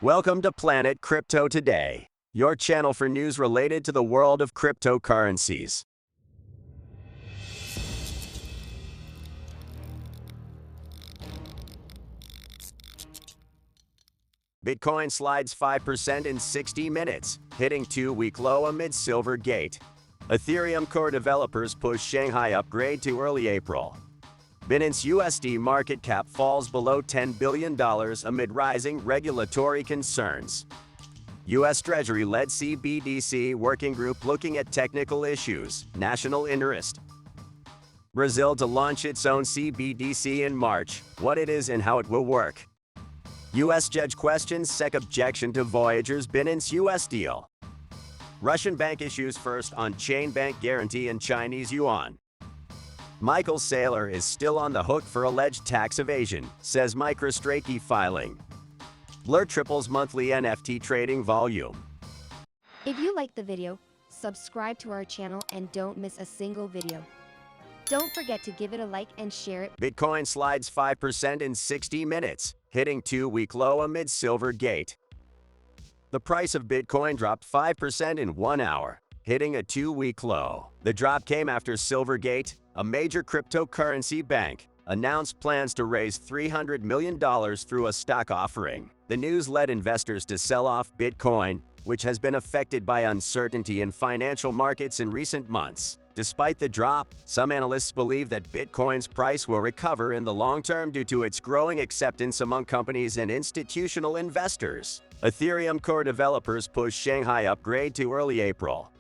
Welcome to Planet Crypto Today, your channel for news related to the world of cryptocurrencies. Bitcoin slides 5% in 60 minutes, hitting two-week low amid Silvergate. Ethereum core developers push Shanghai upgrade to early April. BINANCE USD market cap falls below $10 billion amid rising regulatory concerns. U.S. Treasury-led CBDC working group looking at technical issues, national interest. Brazil to launch its own CBDC in March, what it is and how it will work. U.S. judge questions SEC objection to Voyager's BINANCE US deal. Russian bank issues first on-chain bank guarantee in Chinese yuan. Michael Saylor is still on the hook for alleged tax evasion, says MicroStrategy filing. Blur triples monthly NFT trading volume. If you liked the video, subscribe to our channel and don't miss a single video. Don't forget to give it a like and share it. Bitcoin slides 5% in 60 minutes, hitting two-week low amid Silvergate. The price of Bitcoin dropped 5% in 1 hour, hitting a two-week low. The drop came after Silvergate, a major cryptocurrency bank, announced plans to raise $300 million through a stock offering. The news led investors to sell off Bitcoin, which has been affected by uncertainty in financial markets in recent months. Despite the drop, some analysts believe that Bitcoin's price will recover in the long term due to its growing acceptance among companies and institutional investors. Ethereum core developers push Shanghai upgrade to early April.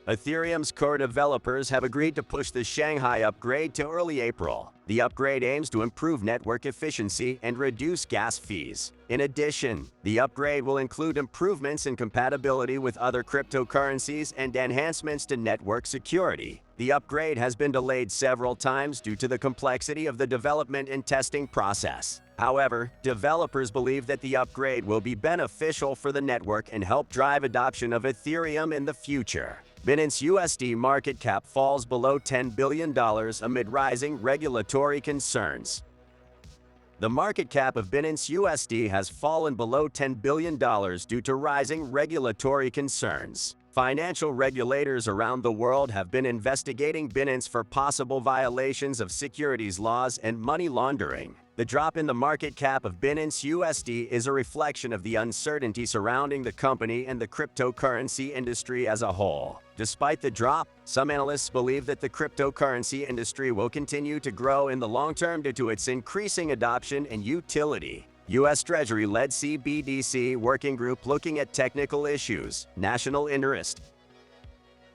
Ethereum's core developers have agreed to push the Shanghai upgrade to early April. The upgrade aims to improve network efficiency and reduce gas fees. In addition, the upgrade will include improvements in compatibility with other cryptocurrencies and enhancements to network security. The upgrade has been delayed several times due to the complexity of the development and testing process. However, developers believe that the upgrade will be beneficial for the network and help drive adoption of Ethereum in the future. BINANCE USD market cap falls below $10 billion amid rising regulatory concerns. The market cap of BINANCE USD has fallen below $10 billion due to rising regulatory concerns. Financial regulators around the world have been investigating BINANCE for possible violations of securities laws and money laundering. The drop in the market cap of BINANCE USD is a reflection of the uncertainty surrounding the company and the cryptocurrency industry as a whole. Despite the drop, some analysts believe that the cryptocurrency industry will continue to grow in the long term due to its increasing adoption and utility. U.S. Treasury-led CBDC working group looking at technical issues, national interest.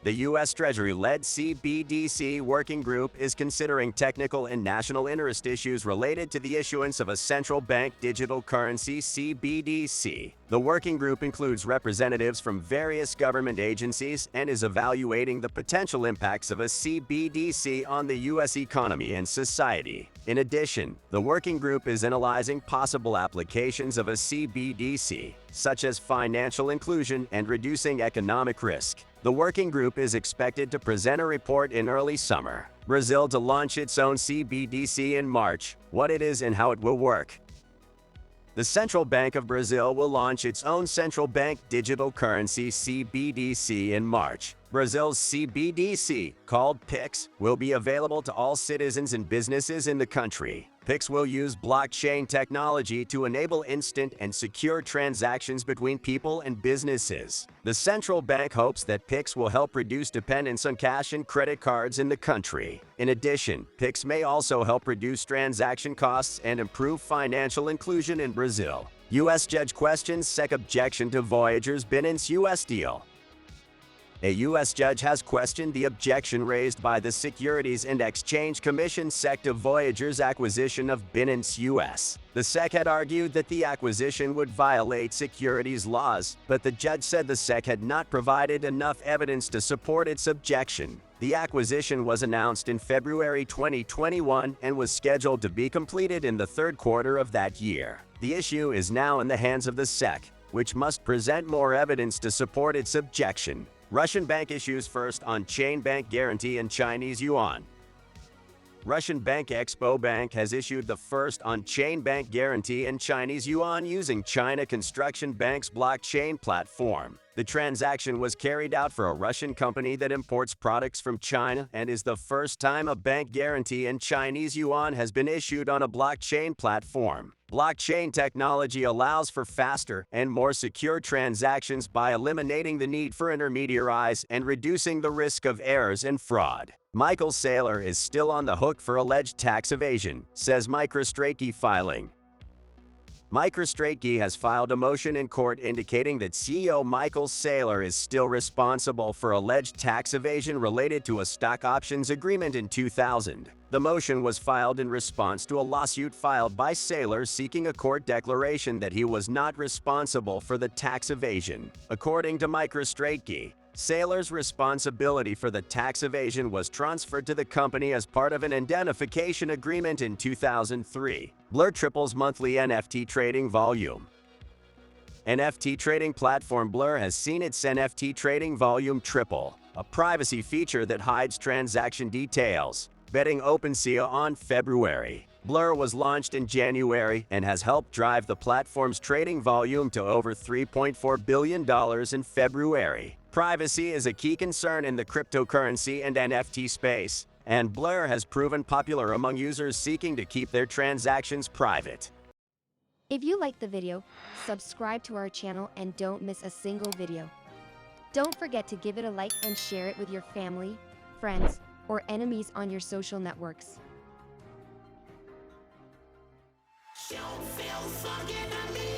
The U.S. Treasury-led CBDC working group is considering technical and national interest issues related to the issuance of a central bank digital currency CBDC. The working group includes representatives from various government agencies and is evaluating the potential impacts of a CBDC on the U.S. economy and society. In addition, the working group is analyzing possible applications of a CBDC, such as financial inclusion and reducing economic risk. The working group is expected to present a report in early summer. Brazil to launch its own CBDC in March, what it is and how it will work. The Central Bank of Brazil will launch its own central bank digital currency CBDC in March. Brazil's CBDC, called PIX, will be available to all citizens and businesses in the country. PIX will use blockchain technology to enable instant and secure transactions between people and businesses. The central bank hopes that PIX will help reduce dependence on cash and credit cards in the country. In addition, PIX may also help reduce transaction costs and improve financial inclusion in Brazil. U.S. judge questions SEC objection to Voyager's BINANCE US deal. A U.S. judge has questioned the objection raised by the Securities and Exchange Commission SEC to Voyager's acquisition of BINANCE US. The SEC had argued that the acquisition would violate securities laws, but the judge said the SEC had not provided enough evidence to support its objection. The acquisition was announced in February 2021 and was scheduled to be completed in the third quarter of that year. The issue is now in the hands of the SEC, which must present more evidence to support its objection. Russian bank issues first on-chain bank guarantee in Chinese yuan. Russian bank Expo Bank has issued the first on-chain bank guarantee in Chinese yuan using China Construction Bank's blockchain platform. The transaction was carried out for a Russian company that imports products from China and is the first time a bank guarantee in Chinese yuan has been issued on a blockchain platform. Blockchain technology allows for faster and more secure transactions by eliminating the need for intermediaries and reducing the risk of errors and fraud. Michael Saylor is still on the hook for alleged tax evasion, says MicroStrategy filing. MicroStrategy has filed a motion in court indicating that CEO Michael Saylor is still responsible for alleged tax evasion related to a stock options agreement in 2000. The motion was filed in response to a lawsuit filed by Saylor seeking a court declaration that he was not responsible for the tax evasion. According to MicroStrategy, Saylor's responsibility for the tax evasion was transferred to the company as part of an indemnification agreement in 2003. Blur triples monthly NFT trading volume. NFT trading platform Blur has seen its NFT trading volume triple, a privacy feature that hides transaction details, betting OPENSEA on February. Blur was launched in January and has helped drive the platform's trading volume to over $3.4 billion in February. Privacy is a key concern in the cryptocurrency and NFT space, and Blur has proven popular among users seeking to keep their transactions private. If you liked the video, subscribe to our channel and don't miss a single video. Don't forget to give it a like and share it with your family, friends, or enemies on your social networks. Don't feel fucking at me.